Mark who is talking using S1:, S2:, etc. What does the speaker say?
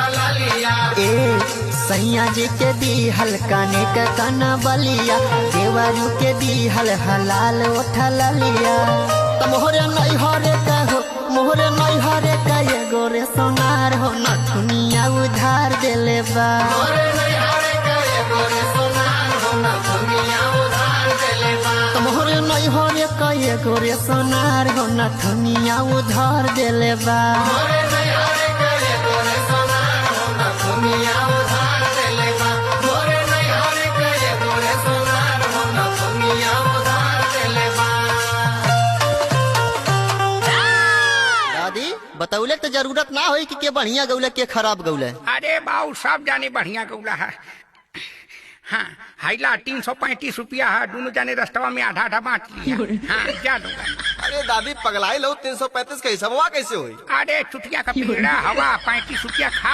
S1: ए सैया जी के दी हल्काने का काना बलिया, देवरू के दी हलाल उठा लिया। तो मोहरे नहीं हरे का हो, मोहरे नहीं हरे का ये गोरे सोनार हो, नथुनिया उधार देले बा। तो मोहरे नहीं हरे का ये गोरे सोनार हो, नथुनिया उधार देले बा। बताउले तो जरूरत ना होई कि के बढ़िया गौले के खराब गौले।
S2: अरे बाऊ सब जाने बढ़िया गौला है। हाँ हाइला 335 रुपया है, दोनों जाने रस्तवा में आधा आधा बांट लिया। हाँ क्या दूंगा।
S3: अरे दादी पगलाई लो, 335 का हिसाब कैसे हुई?
S2: अरे चुटिया का पेड़ा हवा 35 रुपया खा